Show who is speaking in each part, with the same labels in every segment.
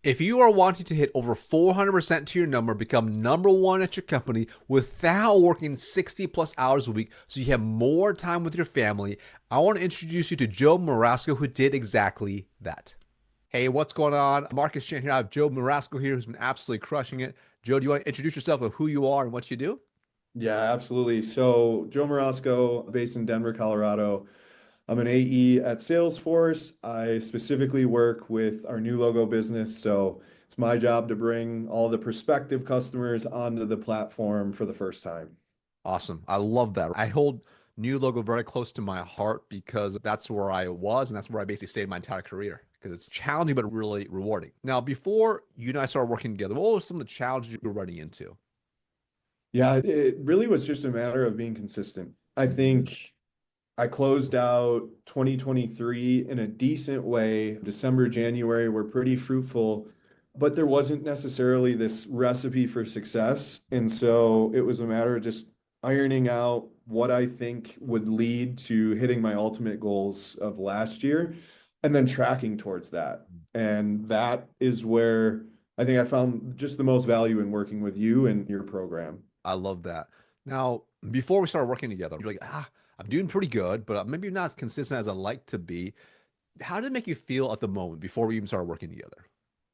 Speaker 1: If you are wanting to hit over 400% to your number, become number one at your company without working 60 plus hours a week so you have more time with your family, I want to introduce you to Joe Marasco, who did exactly that. Hey, what's going on? Marcus Chan here. I have Joe Marasco here who's been absolutely crushing it. Joe, do you want to introduce yourself of who you are and what you do?
Speaker 2: Yeah, absolutely. So, Joe Morosco, based in Denver, Colorado. I'm an AE at Salesforce. I specifically work with our new logo business. So, it's my job to bring all the prospective customers onto the platform for the first time.
Speaker 1: Awesome. I love that. I hold new logo very close to my heart because that's where I was and that's where I basically stayed my entire career because it's challenging but really rewarding. Now, before you and I started working together, what were some of the challenges you were running into?
Speaker 2: Yeah, it really was just a matter of being consistent. I think I closed out 2023 in a decent way. December, January were pretty fruitful, but there wasn't necessarily this recipe for success. And so it was a matter of just ironing out what I think would lead to hitting my ultimate goals of last year and then tracking towards that. And that is where I think I found just the most value in working with you and your program.
Speaker 1: I love that. Now, before we started working together, you're like, I'm doing pretty good, but maybe not as consistent as I'd like to be. How did it make you feel at the moment before we even started working together?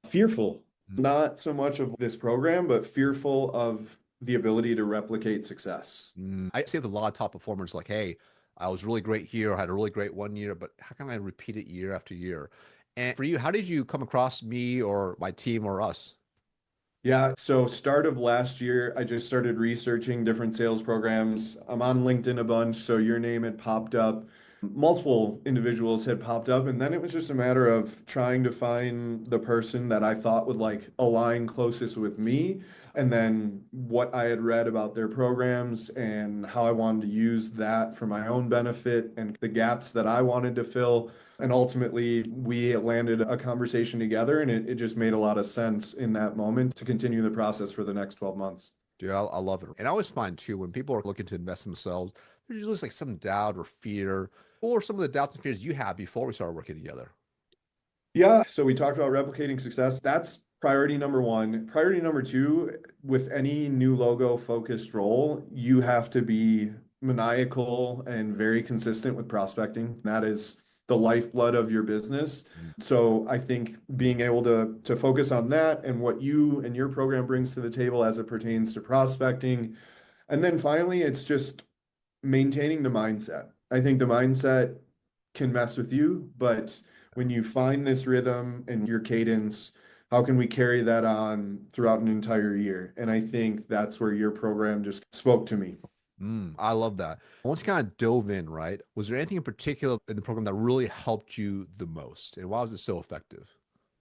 Speaker 2: Fearful, not so much of this program, but fearful of the ability to replicate success.
Speaker 1: I see with a lot of top performers like, hey, I was really great here, I had a really great one year, but how can I repeat it year after year? And for you, how did you come across me or my team or us?
Speaker 2: Yeah, so start of last year, I just started researching different sales programs. I'm on LinkedIn a bunch, so your name had popped up. Multiple individuals had popped up, and then it was just a matter of trying to find the person that I thought would like align closest with me, and then what I had read about their programs and how I wanted to use that for my own benefit and the gaps that I wanted to fill. And ultimately, we landed a conversation together, and it just made a lot of sense in that moment to continue the process for the next 12 months.
Speaker 1: Dude, I love it. And I always find too, when people are looking to invest in themselves, there's usually like some doubt or fear, or some of the doubts and fears you had before we started working together.
Speaker 2: Yeah, so we talked about replicating success. That's priority number one. Priority number two, with any new logo focused role, you have to be maniacal and very consistent with prospecting. That is the lifeblood of your business.
Speaker 1: Mm.
Speaker 2: So I think being able to focus on that and what you and your program brings to the table as it pertains to prospecting. And then finally, it's just maintaining the mindset. I think the mindset can mess with you, but when you find this rhythm and your cadence, how can we carry that on throughout an entire year? And I think that's where your program just spoke to me.
Speaker 1: I love that. Once you kind of dove in, right? Was there anything in particular in the program that really helped you the most? And why was it so effective?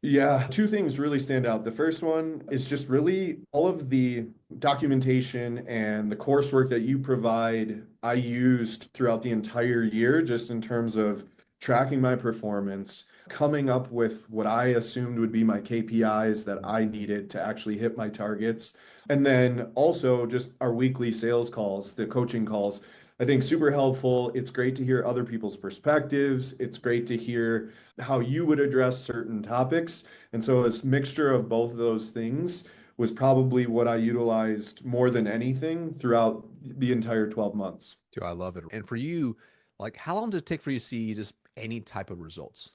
Speaker 2: Yeah, two things really stand out. The first one is just really all of the documentation and the coursework that you provide, I used throughout the entire year, just in terms of tracking my performance, coming up with what I assumed would be my KPIs that I needed to actually hit my targets. And then also just our weekly sales calls, the coaching calls. I think super helpful. It's great to hear other people's perspectives. It's great to hear how you would address certain topics. And so this mixture of both of those things was probably what I utilized more than anything throughout the entire 12 months.
Speaker 1: Dude, I love it. And for you, like, how long did it take for you to see just any type of results?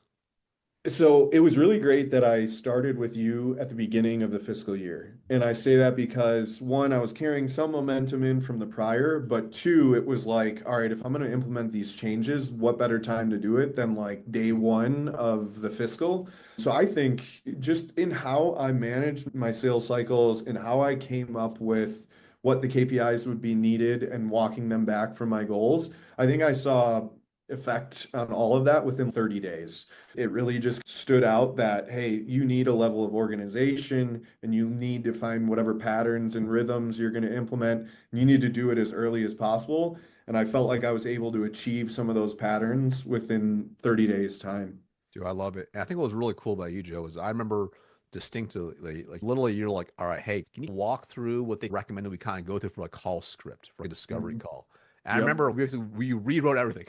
Speaker 2: So it was really great that I started with you at the beginning of the fiscal year. And I say that because one, I was carrying some momentum in from the prior, but two, it was like, all right, if I'm going to implement these changes, what better time to do it than like day one of the fiscal? So I think just in how I managed my sales cycles and how I came up with what the KPIs would be needed and walking them back from my goals, I think I saw effect on all of that within 30 days. It really just stood out that, hey, you need a level of organization and you need to find whatever patterns and rhythms you're going to implement. And you need to do it as early as possible. And I felt like I was able to achieve some of those patterns within 30 days time.
Speaker 1: Dude, I love it. And I think what was really cool about you, Joe, is I remember distinctly, like literally, you're like, all right, hey, can you walk through what they recommended we kind of go through for a call script, for a discovery
Speaker 2: Mhm.
Speaker 1: call? And I
Speaker 2: Yep.
Speaker 1: remember we rewrote everything.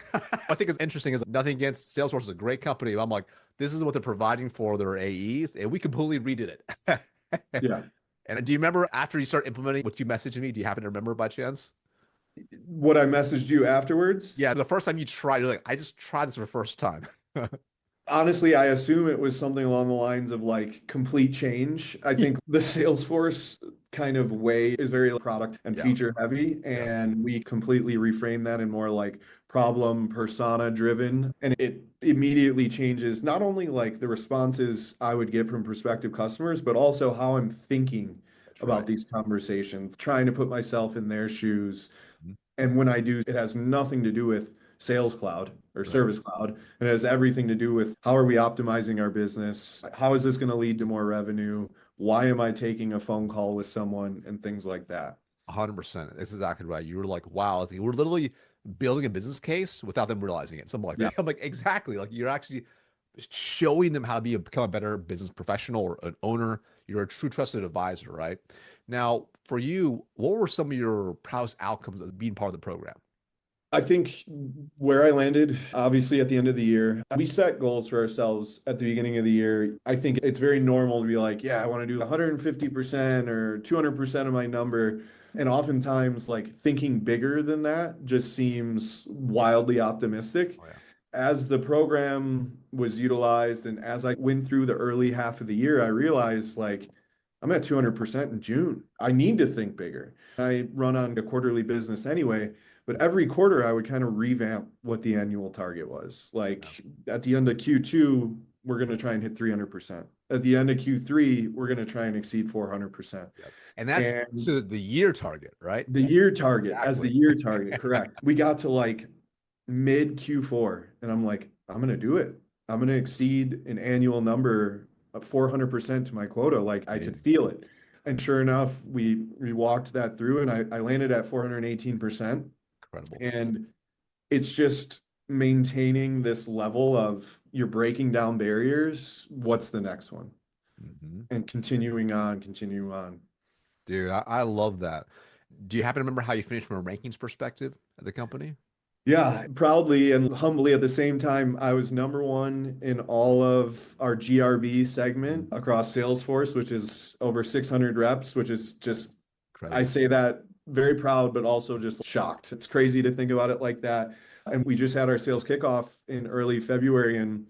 Speaker 1: I think it's interesting is nothing against Salesforce is a great company. But I'm like, This is what they're providing for their AEs, and we completely redid it.
Speaker 2: Yeah.
Speaker 1: And do you remember after you start implementing what you messaged me? Do you happen to remember by chance?
Speaker 2: What I messaged you afterwards,
Speaker 1: Yeah, the first time you tried, you're like, I just tried this for the first time.
Speaker 2: honestly, I assume it was something along the lines of like complete change. I think the Salesforce kind of way is very product and
Speaker 1: Yeah,
Speaker 2: feature heavy,
Speaker 1: yeah,
Speaker 2: and we completely reframe that in more like problem persona driven. And it immediately changes not only like the responses I would get from prospective customers, but also how I'm thinking
Speaker 1: that's
Speaker 2: about
Speaker 1: right.
Speaker 2: these conversations, trying to put myself in their shoes.
Speaker 1: Mhm.
Speaker 2: And when I do, it has nothing to do with Sales Cloud or
Speaker 1: Right.
Speaker 2: Service Cloud. It has everything to do with how are we optimizing our business? How is this going to lead to more revenue? Why am I taking a phone call with someone and things like that?
Speaker 1: 100%. That's exactly right. You were like, wow, like, we're literally building a business case without them realizing it. Something like
Speaker 2: Yeah.
Speaker 1: that. I'm like, exactly. Like you're actually showing them how to become a better business professional or an owner. You're a true trusted advisor, right? Now, for you, what were some of your proudest outcomes of being part of the program?
Speaker 2: I think where I landed, obviously at the end of the year, we set goals for ourselves at the beginning of the year. I think it's very normal to be like, yeah, I want to do 150% or 200% of my number. And oftentimes, like thinking bigger than that just seems wildly optimistic.
Speaker 1: Oh yeah.
Speaker 2: As the program was utilized and as I went through the early half of the year, I realized like I'm at 200% in June. I need to think bigger. I run on a quarterly business anyway. But every quarter, I would kind of revamp what the annual target was.
Speaker 1: Yeah.
Speaker 2: Like at the end of Q2, we're going to try and hit 300%. At the end of Q3, we're going to try and exceed 400%.
Speaker 1: Yep. And that's
Speaker 2: And
Speaker 1: to the year target, right?
Speaker 2: the year target, as the
Speaker 1: Exactly.
Speaker 2: year target, correct. We got to like mid Q4, and I'm like, I'm going to do it. I'm going to exceed an annual number of 400% to my quota. Like I could
Speaker 1: Amazing.
Speaker 2: feel it. And sure enough, we walked that through and I landed at 418%.
Speaker 1: Incredible.
Speaker 2: And it's just maintaining this level of you're breaking down barriers. What's the next one?
Speaker 1: Hmm.
Speaker 2: And continuing on, continuing on.
Speaker 1: Dude, I love that. Do you happen to remember how you finished from a rankings perspective at the company?
Speaker 2: Yeah, proudly and humbly at the same time, I was number one in all of our GRB segment across Salesforce, which is over 600 reps, which is just, I
Speaker 1: Incredible.
Speaker 2: say that very proud, but also just shocked. It's crazy to think about it like that. And we just had our sales kickoff in early February, and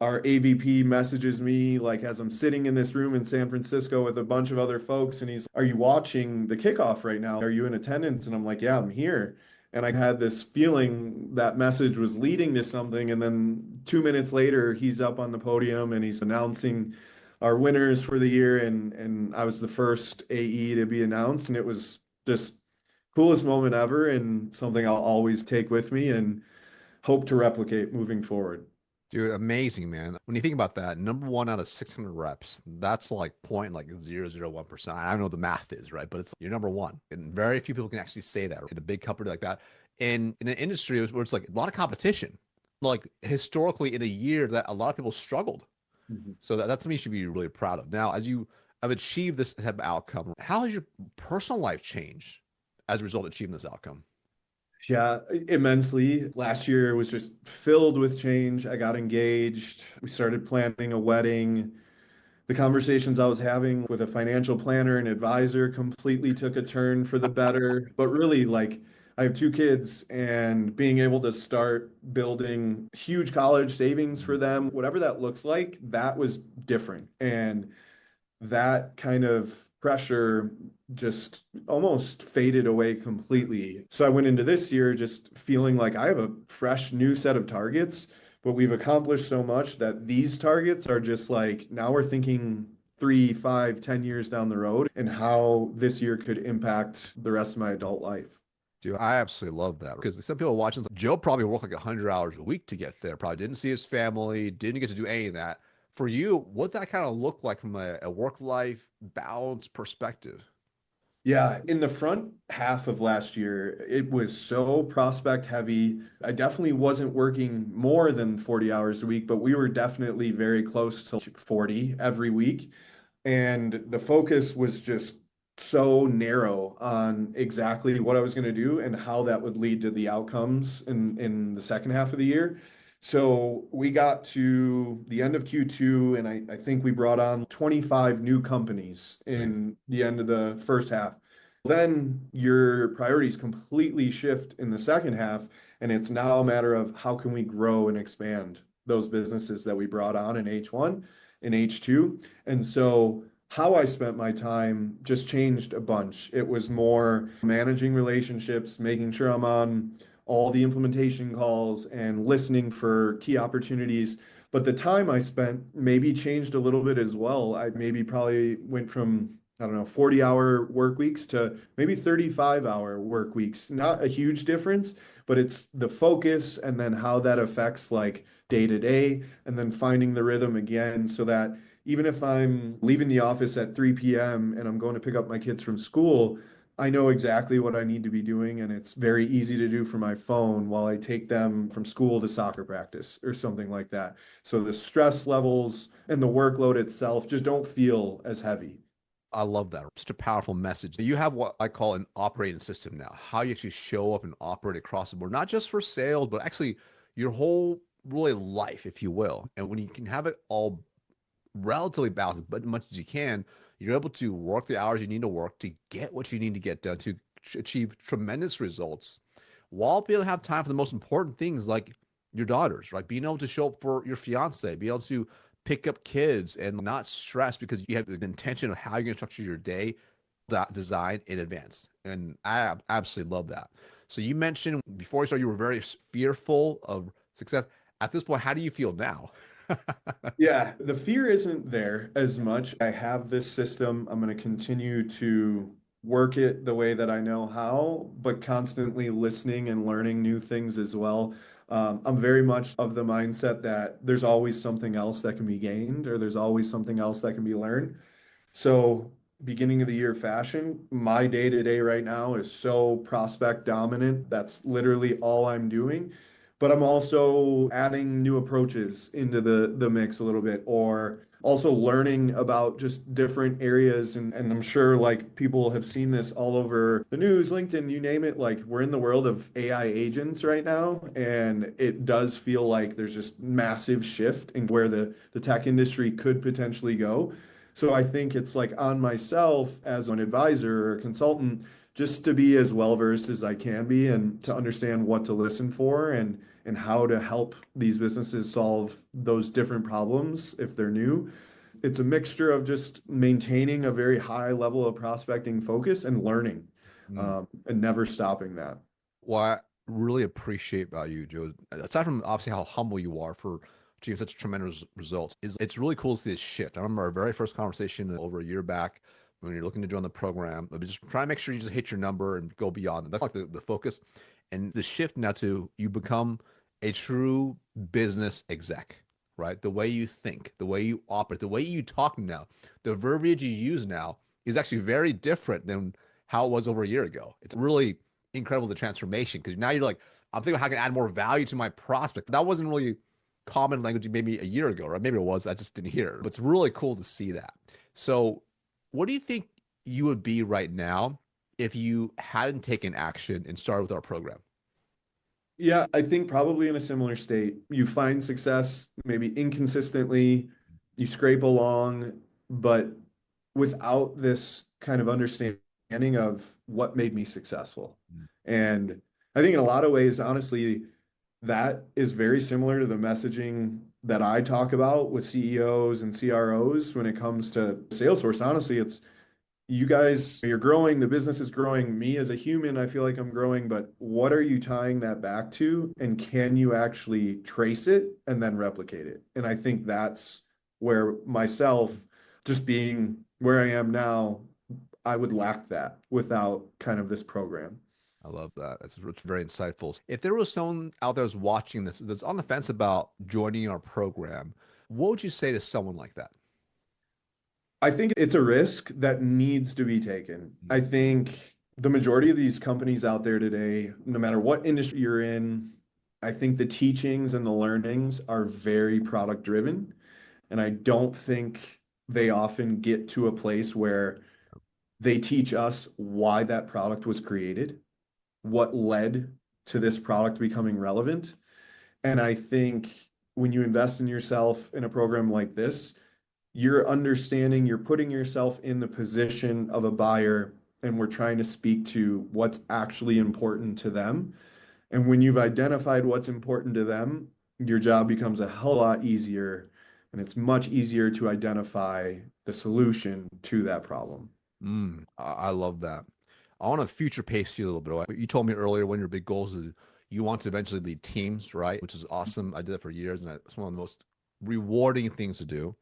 Speaker 2: our AVP messages me like as I'm sitting in this room in San Francisco with a bunch of other folks, and he's, "Are you watching the kickoff right now? Are you in attendance?" And I'm like, "Yeah, I'm here." And I had this feeling that message was leading to something. And then 2 minutes later, he's up on the podium and he's announcing our winners for the year. And I was the first AE to be announced, and it was just coolest moment ever and something I'll always take with me and hope to replicate moving forward.
Speaker 1: Dude, amazing, man. When you think about that, number one out of 600 reps, that's like point like 0.001%. I don't know what the math is, right? But it's you're number one. And very few people can actually say that in a big company like that. In an industry where it's like a lot of competition, like historically in a year that a lot of people struggled.
Speaker 2: Mhm.
Speaker 1: So that's something you should be really proud of. Now, as you have achieved this type of outcome, how has your personal life changed as a result of achieving this outcome?
Speaker 2: Yeah, immensely. Last year was just filled with change. I got engaged. We started planning a wedding. The conversations I was having with a financial planner and advisor completely took a turn for the better. But really, like, I have two kids, and being able to start building huge college savings for them, whatever that looks like, that was different. And that kind of pressure just almost faded away completely. So I went into this year just feeling like I have a fresh new set of targets, but we've accomplished so much that these targets are just like now we're thinking 3, 5, 10 years down the road and how this year could impact the rest of my adult life.
Speaker 1: Dude, I absolutely love that because some people watching, Joe probably worked like 100 hours a week to get there. Probably didn't see his family, didn't get to do any of that. For you, what that kind of look like from a work-life balance perspective?
Speaker 2: Yeah, in the front half of last year, it was so prospect heavy. I definitely wasn't working more than 40 hours a week, but we were definitely very close to 40 every week. And the focus was just so narrow on exactly what I was going to do and how that would lead to the outcomes in the second half of the year. So we got to the end of Q2, and I think we brought on 25 new companies
Speaker 1: Mm.
Speaker 2: in the end of the first half. Then your priorities completely shift in the second half, and it's now a matter of how can we grow and expand those businesses that we brought on in H1 and H2. And so how I spent my time just changed a bunch. It was more managing relationships, making sure I'm on all the implementation calls and listening for key opportunities. But the time I spent maybe changed a little bit as well. I maybe probably went from, I don't know, 40-hour work weeks to maybe 35-hour work weeks. Not a huge difference, but it's the focus and then how that affects like day to day, and then finding the rhythm again so that even if I'm leaving the office at 3 p.m. and I'm going to pick up my kids from school, I know exactly what I need to be doing, and it's very easy to do from my phone while I take them from school to soccer practice or something like that. So the stress levels and the workload itself just don't feel as heavy.
Speaker 1: I love that. Such a powerful message. You have what I call an operating system now, how you actually show up and operate across the board, not just for sales, but actually your whole really life, if you will. And when you can have it all relatively balanced, but as much as you can, you're able to work the hours you need to work to get what you need to get done to achieve tremendous results while being able to have time for the most important things like your daughters, right? Being able to show up for your fiance, be able to pick up kids and not stress because you have the intention of how you're going to structure your day that design in advance. And I absolutely love that. So you mentioned before you started, you were very fearful of success. At this point, how do you feel now?
Speaker 2: Yeah, the fear isn't there as much. I have this system. I'm going to continue to work it the way that I know how, but constantly listening and learning new things as well. I'm very much of the mindset that there's always something else that can be gained, or there's always something else that can be learned. So, beginning of the year fashion, my day to day right now is so prospect dominant. That's literally all I'm doing. But I'm also adding new approaches into the mix a little bit, or also learning about just different areas. And I'm sure like people have seen this all over the news, LinkedIn, you name it. Like we're in the world of AI agents right now, and it does feel like there's just massive shift in where the tech industry could potentially go. So I think it's like on myself as an advisor or a consultant just to be as well versed as I can be and to understand what to listen for and how to help these businesses solve those different problems if they're new. It's a mixture of just maintaining a very high level of prospecting focus and learning,
Speaker 1: Mm.
Speaker 2: and never stopping that.
Speaker 1: Well, I really appreciate about you, Joe. Aside from obviously how humble you are for achieving such tremendous results, is it's really cool to see this shift. I remember our very first conversation over a year back when you're looking to join the program. But just try to make sure you just hit your number and go beyond. That's like the focus. And the shift now to you become a true business exec, right? The way you think, the way you operate, the way you talk now, the verbiage you use now is actually very different than how it was over a year ago. It's really incredible the transformation because now you're like, I'm thinking how I can add more value to my prospect. That wasn't really common language maybe a year ago, right? Maybe it was. I just didn't hear it. But it's really cool to see that. So, what do you think you would be right now if you hadn't taken action and started with our program?
Speaker 2: Yeah, I think probably in a similar state. You find success maybe inconsistently, you scrape along, but without this kind of understanding of what made me successful. And I think in a lot of ways, honestly, that is very similar to the messaging that I talk about with CEOs and CROs when it comes to Salesforce. Honestly, it's you guys, you're growing, the business is growing. Me as a human, I feel like I'm growing, but what are you tying that back to? And can you actually trace it and then replicate it? And I think that's where myself, just being where I am now, I would lack that without kind of this program.
Speaker 1: I love that. It's very insightful. If there was someone out there who's watching this that's on the fence about joining our program, what would you say to someone like that?
Speaker 2: I think it's a risk that needs to be taken. I think the majority of these companies out there today, no matter what industry you're in, I think the teachings and the learnings are very product driven. And I don't think they often get to a place where they teach us why that product was created, what led to this product becoming relevant. And I think when you invest in yourself in a program like this, you're understanding, you're putting yourself in the position of a buyer, and we're trying to speak to what's actually important to them. And when you've identified what's important to them, your job becomes a hell of a lot easier, and it's much easier to identify the solution to that problem.
Speaker 1: I love that. I want to future pace you a little bit. Right? You told me earlier one of your big goals is you want to eventually lead teams, right? Which is awesome. I did that for years, and it's one of the most rewarding things to do.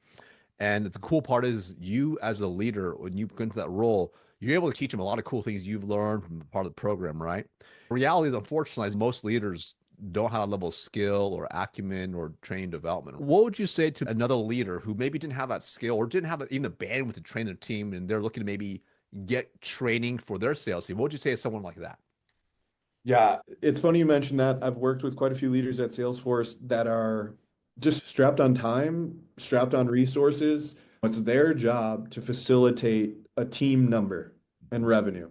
Speaker 1: And the cool part is you as a leader, when you go into that role, you're able to teach them a lot of cool things you've learned from part of the program, right? The reality is, unfortunately, is most leaders don't have a level of skill or acumen or training development. What would you say to another leader who maybe didn't have that skill or didn't have even the bandwidth to train their team and they're looking to maybe get training for their sales team? What would you say to someone like that?
Speaker 2: Yeah, it's funny you mentioned that. I've worked with quite a few leaders at Salesforce that are just strapped on time, strapped on resources. It's their job to facilitate a team number and revenue.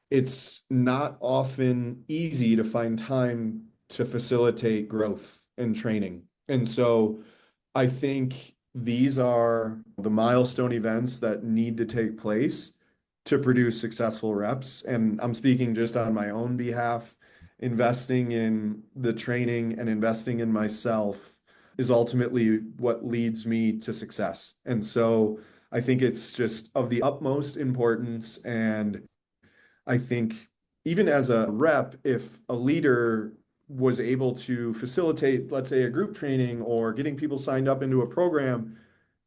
Speaker 2: It's not often easy to find time to facilitate growth and training. And so I think these are the milestone events that need to take place to produce successful reps. And I'm speaking just on my own behalf. Investing in the training and investing in myself is ultimately what leads me to success. And so I think it's just of the utmost importance. And I think even as a rep, if a leader was able to facilitate, let's say, a group training or getting people signed up into a program,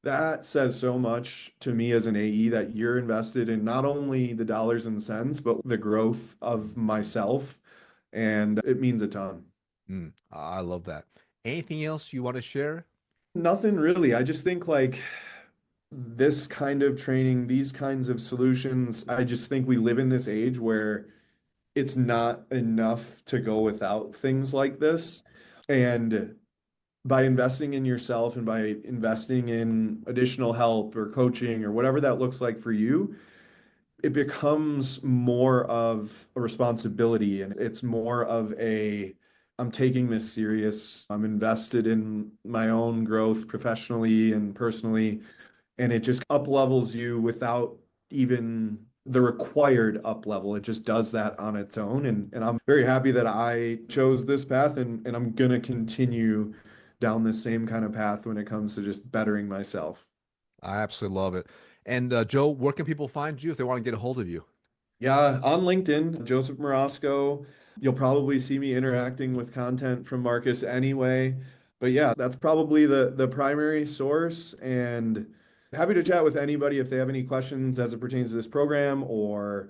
Speaker 2: that says so much to me as an AE that you're invested in not only the dollars and cents, but the growth of myself. And it means a ton.
Speaker 1: I love that. Anything else you want to share?
Speaker 2: Nothing really. I just think like this kind of training, these kinds of solutions, I just think we live in this age where it's not enough to go without things like this. And by investing in yourself and by investing in additional help or coaching or whatever that looks like for you, it becomes more of a responsibility and it's more of a I'm taking this serious. I'm invested in my own growth professionally and personally, and it just up levels you without even the required up level. It just does that on its own. And I'm very happy that I chose this path and I'm gonna continue down the same kind of path when it comes to just bettering myself.
Speaker 1: I absolutely love it. And Joe, where can people find you if they want to get a hold of you?
Speaker 2: Yeah, on LinkedIn, Joseph Morosco. You'll probably see me interacting with content from Marcus anyway. But yeah, that's probably the primary source. And happy to chat with anybody if they have any questions as it pertains to this program or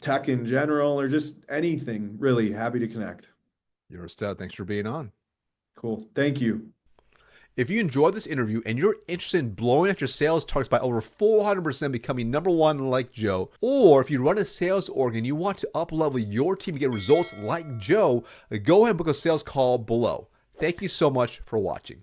Speaker 2: tech in general or just anything, really. Happy to connect.
Speaker 1: You're a stud. Thanks for being on.
Speaker 2: Cool. Thank you.
Speaker 1: If you enjoyed this interview and you're interested in blowing up your sales targets by over 400%, becoming number one like Joe, or if you run a sales org and you want to up-level your team to get results like Joe, go ahead and book a sales call below. Thank you so much for watching.